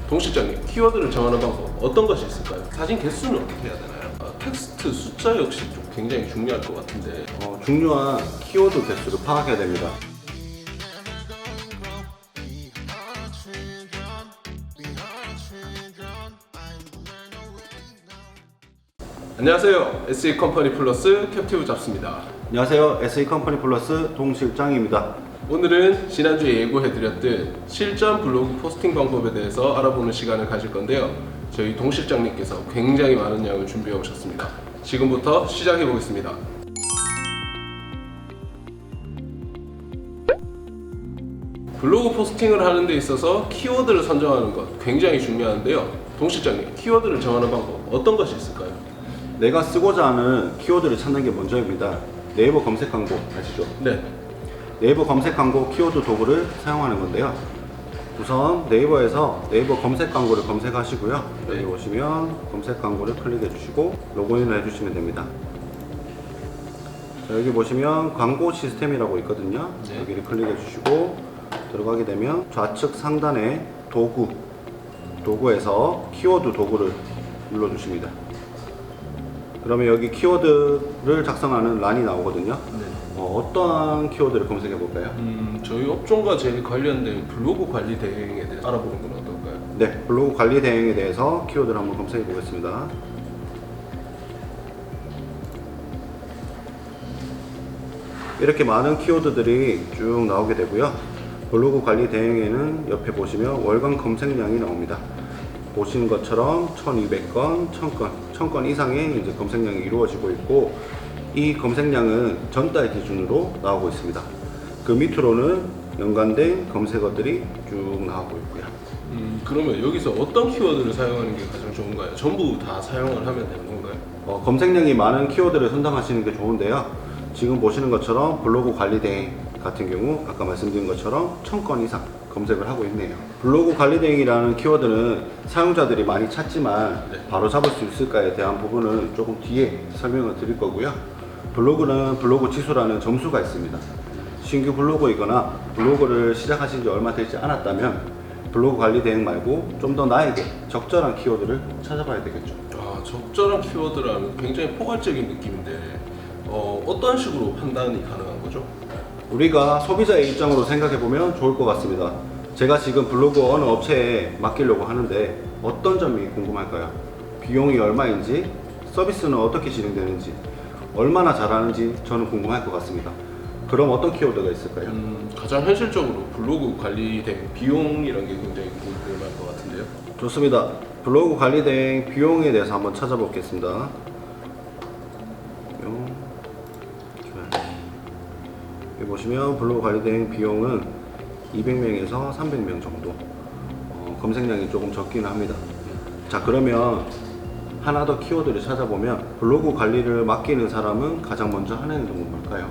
동 실장님, 키워드를 정하는 방법 어떤 것이 있을까요? 사진 개수는 어떻게 해야 되나요? 텍스트 숫자 역시 좀 굉장히 중요할 것 같은데. 중요한 키워드 개수를 파악해야 됩니다. 안녕하세요. SE컴퍼니 플러스 캡티브 잡스입니다. 안녕하세요. SE컴퍼니 플러스 동 실장입니다. 오늘은 지난주에 예고해드렸던 실전 블로그 포스팅 방법에 대해서 알아보는 시간을 가질 건데요. 저희 동 실장님께서 굉장히 많은 양을 준비해 오셨습니다. 지금부터 시작해 보겠습니다. 블로그 포스팅을 하는 데 있어서 키워드를 선정하는 것 굉장히 중요한데요. 동 실장님, 키워드를 정하는 방법 어떤 것이 있을까요? 내가 쓰고자 하는 키워드를 찾는 게 먼저입니다. 네이버 검색 광고 아시죠? 네. 네이버 검색 광고 키워드 도구를 사용하는 건데요. 우선 네이버에서 네이버 검색 광고를 검색하시고요. 여기 오시면 검색 광고를 클릭해 주시고 로그인을 해주시면 됩니다. 자, 여기 보시면 광고 시스템이라고 있거든요. 네. 여기를 클릭해 주시고 들어가게 되면 좌측 상단에 도구에서 키워드 도구를 눌러 주십니다. 그러면 여기 키워드를 작성하는 란이 나오거든요. 네. 어떠한 키워드를 검색해 볼까요? 저희 업종과 제일 관련된 블로그 관리 대행에 대해서 알아보는 건 어떨까요? 네, 블로그 관리 대행에 대해서 키워드를 한번 검색해 보겠습니다. 이렇게 많은 키워드들이 쭉 나오게 되고요. 블로그 관리 대행에는 옆에 보시면 월간 검색량이 나옵니다. 보시는 것처럼 1200건, 1000건 이상의 이제 검색량이 이루어지고 있고, 이 검색량은 전달 기준으로 나오고 있습니다. 그 밑으로는 연관된 검색어들이 쭉 나오고 있고요. 그러면 여기서 어떤 키워드를 사용하는 게 가장 좋은가요? 전부 다 사용을 하면 되는 건가요? 검색량이 많은 키워드를 선정하시는 게 좋은데요. 지금 보시는 것처럼 블로그 관리 대행 같은 경우 아까 말씀드린 것처럼 1000건 이상 검색을 하고 있네요. 블로그 관리 대행이라는 키워드는 사용자들이 많이 찾지만 바로 잡을 수 있을까에 대한 부분은 조금 뒤에 설명을 드릴 거고요. 블로그는 블로그 지수라는 점수가 있습니다. 신규 블로거이거나 블로그를 시작하신 지 얼마 되지 않았다면 블로그 관리 대행 말고 좀 더 나에게 적절한 키워드를 찾아봐야 되겠죠. 적절한 키워드라는 굉장히 포괄적인 느낌인데 어떤 식으로 판단이 가능한 거죠? 우리가 소비자의 입장으로 생각해 보면 좋을 것 같습니다. 제가 지금 블로그 어느 업체에 맡기려고 하는데 어떤 점이 궁금할까요? 비용이 얼마인지, 서비스는 어떻게 진행되는지, 얼마나 잘하는지 저는 궁금할 것 같습니다. 그럼 어떤 키워드가 있을까요? 가장 현실적으로 블로그 관리 대행 비용이라는 게 굉장히 궁금할 것 같은데요. 좋습니다. 블로그 관리 대행 비용에 대해서 한번 찾아보겠습니다. 여기 보시면 블로그 관리 대행 비용은 200명에서 300명 정도. 검색량이 조금 적긴 합니다. 자, 그러면 하나 더 키워드를 찾아보면 블로그 관리를 맡기는 사람은 가장 먼저 하는 건 뭘까요?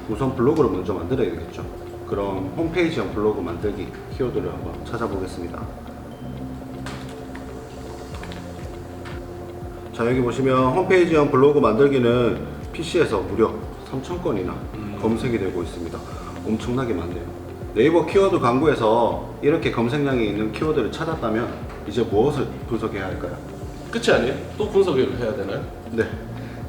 우선 블로그를 먼저 만들어야 되겠죠. 그럼 홈페이지형 블로그 만들기 키워드를 한번 찾아보겠습니다. 자, 여기 보시면 홈페이지형 블로그 만들기는 PC에서 무려 3000건이나 검색이 되고 있습니다. 엄청나게 많네요. 네이버 키워드 광고에서 이렇게 검색량이 있는 키워드를 찾았다면 이제 무엇을 분석해야 할까요? 끝이 아니에요? 또 분석을 해야 되나요? 네,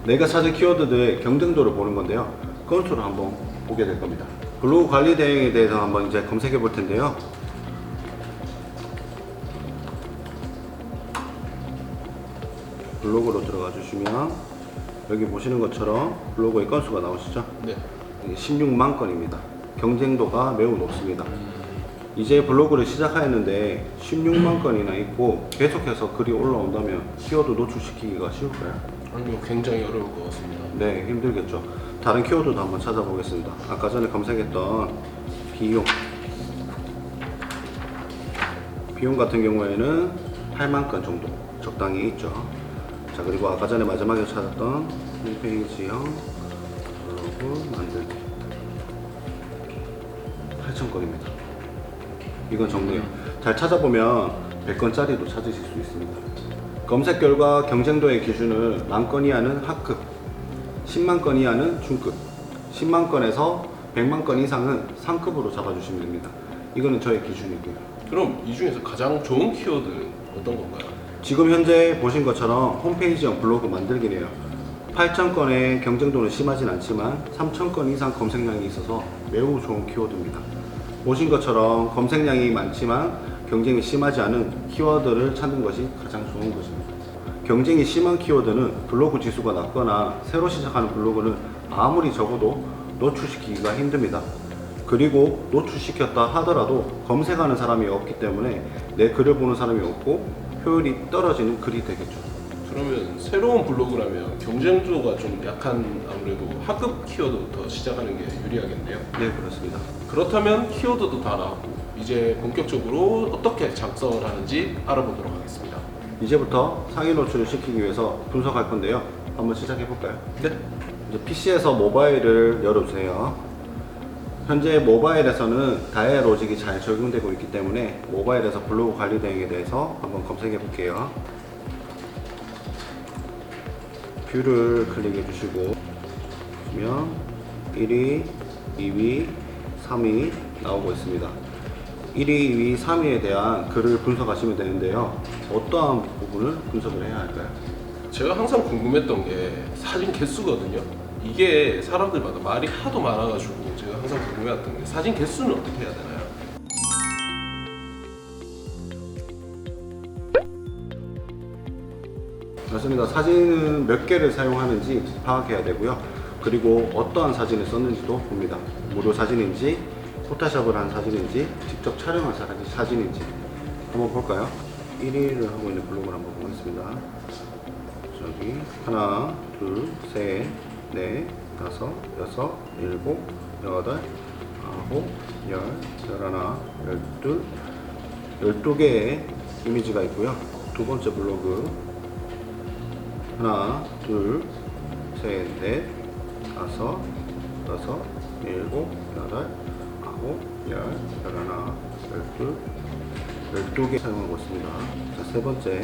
내가 찾은 키워드들의 경쟁도를 보는 건데요. 건수를 한번 보게 될 겁니다. 블로그 관리 대행에 대해서 한번 이제 검색해 볼 텐데요. 블로그로 들어가 주시면 여기 보시는 것처럼 블로그의 건수가 나오시죠? 네. 16만 건입니다. 경쟁도가 매우 높습니다. 이제 블로그를 시작하였는데 16만 건이나 있고 계속해서 글이 올라온다면 키워드 노출시키기가 쉬울까요? 아니요, 굉장히 어려울 것 같습니다. 네, 힘들겠죠. 다른 키워드도 한번 찾아보겠습니다. 아까 전에 검색했던 비용 같은 경우에는 8만 건 정도 적당히 있죠. 자, 그리고 아까 전에 마지막에 찾았던 홈페이지형 블로그 만들기 8,000건입니다. 이건 적네요. 잘 찾아보면 100건짜리도 찾으실 수 있습니다. 검색 결과 경쟁도의 기준은 만 건 이하는 하급, 10만 건 이하는 중급, 10만 건에서 100만 건 이상은 상급으로 잡아주시면 됩니다. 이거는 저의 기준이고요. 그럼 이 중에서 가장 좋은 키워드는 어떤 건가요? 지금 현재 보신 것처럼 홈페이지형 블로그 만들기네요. 8,000건의 경쟁도는 심하진 않지만 3,000건 이상 검색량이 있어서 매우 좋은 키워드입니다. 보신 것처럼 검색량이 많지만 경쟁이 심하지 않은 키워드를 찾는 것이 가장 좋은 것입니다. 경쟁이 심한 키워드는 블로그 지수가 낮거나 새로 시작하는 블로그는 아무리 적어도 노출시키기가 힘듭니다. 그리고 노출시켰다 하더라도 검색하는 사람이 없기 때문에 내 글을 보는 사람이 없고 효율이 떨어지는 글이 되겠죠. 그러면 새로운 블로그라면 경쟁도가 좀 약한 아무래도 하급 키워드부터 시작하는 게 유리하겠네요. 네, 그렇습니다. 그렇다면 키워드도 다 나왔고 이제 본격적으로 어떻게 작성을 하는지 알아보도록 하겠습니다. 이제부터 상위 노출을 시키기 위해서 분석할 건데요. 한번 시작해 볼까요? 네. 이제 PC에서 모바일을 열어주세요. 현재 모바일에서는 다이아 로직이 잘 적용되고 있기 때문에 모바일에서 블로그 관리 대행에 대해서 한번 검색해 볼게요. 뷰를 클릭해 주시고 보시면 1위, 2위, 3위 나오고 있습니다. 1위, 2위, 3위에 대한 글을 분석하시면 되는데요. 어떠한 부분을 분석을 해야 할까요? 제가 항상 궁금했던 게 사진 개수거든요. 이게 사람들마다 말이 하도 많아가지고 제가 항상 궁금해했던 게 사진 개수는 어떻게 해야 되나요? 맞습니다. 사진은 몇 개를 사용하는지 파악해야 되고요. 그리고 어떠한 사진을 썼는지도 봅니다. 무료 사진인지 포토샵을 한 사진인지 직접 촬영한 사진인지 한번 볼까요? 1위를 하고 있는 블로그를 한번 보겠습니다. 저기 하나, 둘, 셋, 넷, 다섯, 여섯, 일곱, 여덟, 아홉, 열, 열하나, 열둘, 12개의 이미지가 있고요. 두 번째 블로그 하나, 둘, 셋, 넷, 다섯, 여섯, 일곱, 여덟, 아홉, 열, 열하나, 열둘, 12개 사용하고 있습니다. 자, 세 번째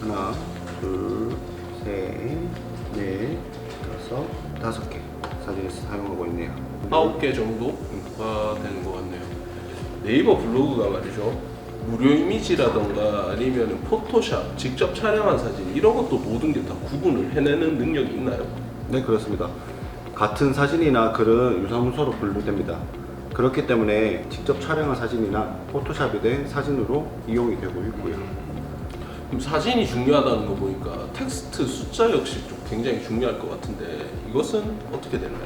하나, 둘, 셋, 넷, 다섯 개 사진을 사용하고 있네요. 9개 정도가 되는 것 같네요. 네이버 블로그가 말이죠. 무료 이미지라던가 아니면 포토샵, 직접 촬영한 사진 이런 것도 모든 게 다 구분을 해내는 능력이 있나요? 네, 그렇습니다. 같은 사진이나 글은 유사문서로 분류됩니다. 그렇기 때문에 직접 촬영한 사진이나 포토샵이 된 사진으로 이용이 되고 있고요. 그럼 사진이 중요하다는 거 보니까 텍스트 숫자 역시 좀 굉장히 중요할 것 같은데 이것은 어떻게 되나요?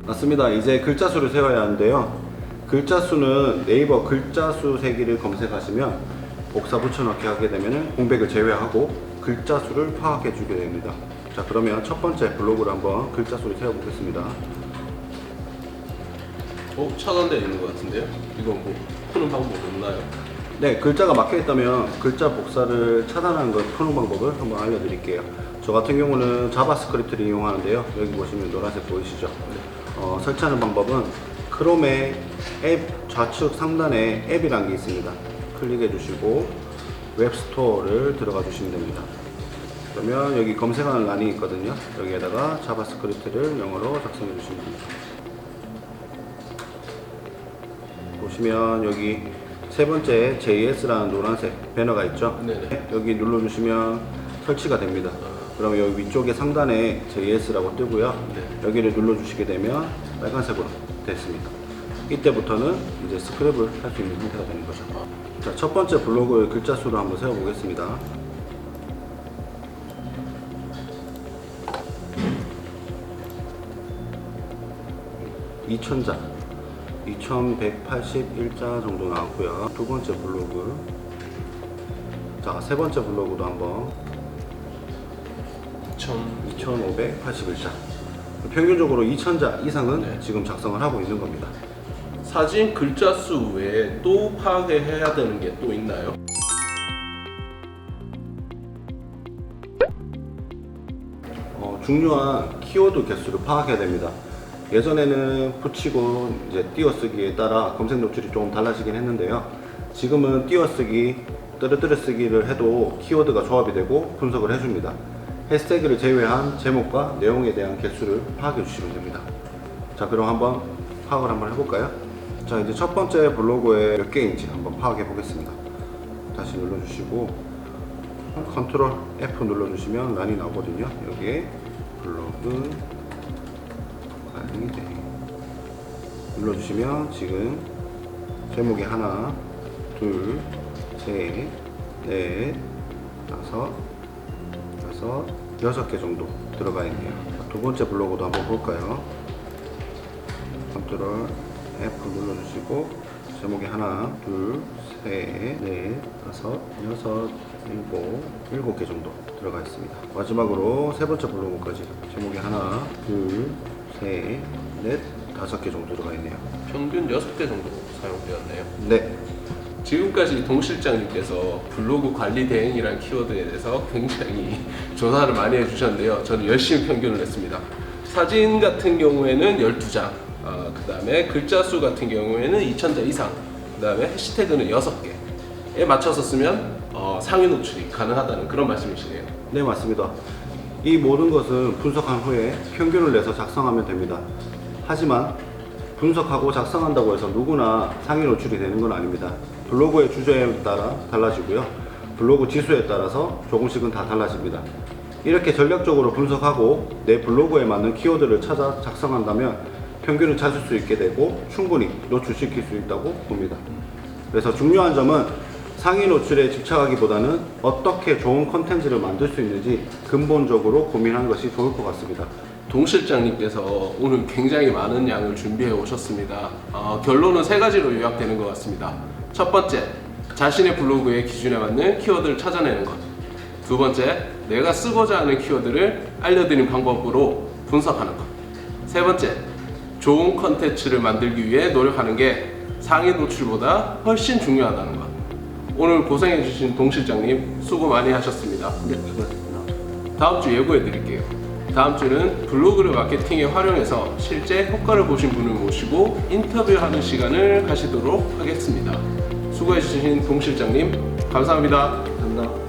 맞습니다. 이제 글자 수를 세워야 하는데요. 글자 수는 네이버 글자 수 세기를 검색하시면 복사 붙여넣기 하게 되면 공백을 제외하고 글자 수를 파악해 주게 됩니다. 자, 그러면 첫 번째 블로그를 한번 글자 수를 세워 보겠습니다. 차단되어 있는 것 같은데요? 이건 뭐 푸는 방법 없나요? 네, 글자가 막혀 있다면 글자 복사를 차단하는 걸 푸는 방법을 한번 알려드릴게요. 저 같은 경우는 자바스크립트를 이용하는데요. 여기 보시면 노란색 보이시죠? 설치하는 방법은 크롬의 앱 좌측 상단에 앱이라는 게 있습니다. 클릭해 주시고 웹스토어를 들어가 주시면 됩니다. 그러면 여기 검색하는 란이 있거든요. 여기에다가 자바스크립트를 영어로 작성해 주시면 됩니다. 보시면 여기 세 번째 JS라는 노란색 배너가 있죠. 네네. 여기 눌러주시면 설치가 됩니다. 그럼 여기 위쪽에 상단에 JS라고 뜨고요. 네. 여기를 눌러주시게 되면 빨간색으로 됐습니다. 이때부터는 이제 스크랩을 할 수 있는 상태가 되는 거죠. 자, 첫 번째 블로그 글자 수로 한번 세워보겠습니다. 2000자, 2181자 정도 나왔고요. 두 번째 블로그, 자, 세 번째 블로그도 한번 2581자. 평균적으로 2000자 이상은 네. 지금 작성을 하고 있는 겁니다. 사진 글자 수 외에 또 파악해야 되는 게 또 있나요? 중요한 키워드 개수를 파악해야 됩니다. 예전에는 붙이고 이제 띄어쓰기에 따라 검색 노출이 조금 달라지긴 했는데요. 지금은 띄어쓰기, 뜨르뜨르 쓰기를 해도 키워드가 조합이 되고 분석을 해줍니다. 해시태그를 제외한 제목과 내용에 대한 개수를 파악해 주시면 됩니다. 자, 그럼 한번 파악을 한번 해볼까요? 자, 이제 첫 번째 블로그에 몇 개인지 한번 파악해 보겠습니다. 다시 눌러주시고 컨트롤 F 눌러주시면 란이 나오거든요. 여기에 블로그 관리 대행 눌러주시면 지금 제목이 하나, 둘, 셋, 넷, 다섯, 여섯 개 정도 들어가 있네요. 두 번째 블로그도 한번 볼까요? 컨트롤 F 눌러주시고 제목이 하나, 둘, 셋, 넷, 다섯, 여섯, 일곱 개 정도 들어가 있습니다. 마지막으로 세 번째 블로그까지 제목이 하나, 둘, 셋, 넷, 다섯 개 정도 들어가 있네요. 평균 6개 정도 사용되었네요. 네, 지금까지 동 실장님께서 블로그 관리 대행이라는 키워드에 대해서 굉장히 조사를 많이 해주셨는데요. 저는 열심히 평균을 했습니다. 사진 같은 경우에는 12장, 그 다음에 글자 수 같은 경우에는 2000자 이상, 그 다음에 해시태그는 6개에 맞춰서 쓰면 상위 노출이 가능하다는 그런 말씀이시네요. 네 맞습니다. 이 모든 것은 분석한 후에 평균을 내서 작성하면 됩니다. 하지만 분석하고 작성한다고 해서 누구나 상위 노출이 되는 건 아닙니다. 블로그의 주제에 따라 달라지고요. 블로그 지수에 따라서 조금씩은 다 달라집니다. 이렇게 전략적으로 분석하고 내 블로그에 맞는 키워드를 찾아 작성한다면 평균을 찾을 수 있게 되고 충분히 노출시킬 수 있다고 봅니다. 그래서 중요한 점은 상위 노출에 집착하기보다는 어떻게 좋은 컨텐츠를 만들 수 있는지 근본적으로 고민하는 것이 좋을 것 같습니다. 동 실장님께서 오늘 굉장히 많은 양을 준비해 오셨습니다. 결론은 3가지로 요약되는 것 같습니다. 첫 번째, 자신의 블로그의 기준에 맞는 키워드를 찾아내는 것. 두 번째, 내가 쓰고자 하는 키워드를 알려드리는 방법으로 분석하는 것. 세 번째, 좋은 컨텐츠를 만들기 위해 노력하는 게 상위 노출보다 훨씬 중요하다는 것. 오늘 고생해주신 동 실장님 수고 많이 하셨습니다. 네, 수고하셨습니다. 다음 주 예고해 드릴게요. 다음 주는 블로그를 마케팅에 활용해서 실제 효과를 보신 분을 모시고 인터뷰하는 시간을 가시도록 하겠습니다. 수고해 주신 동 실장님 감사합니다. 감사합니다.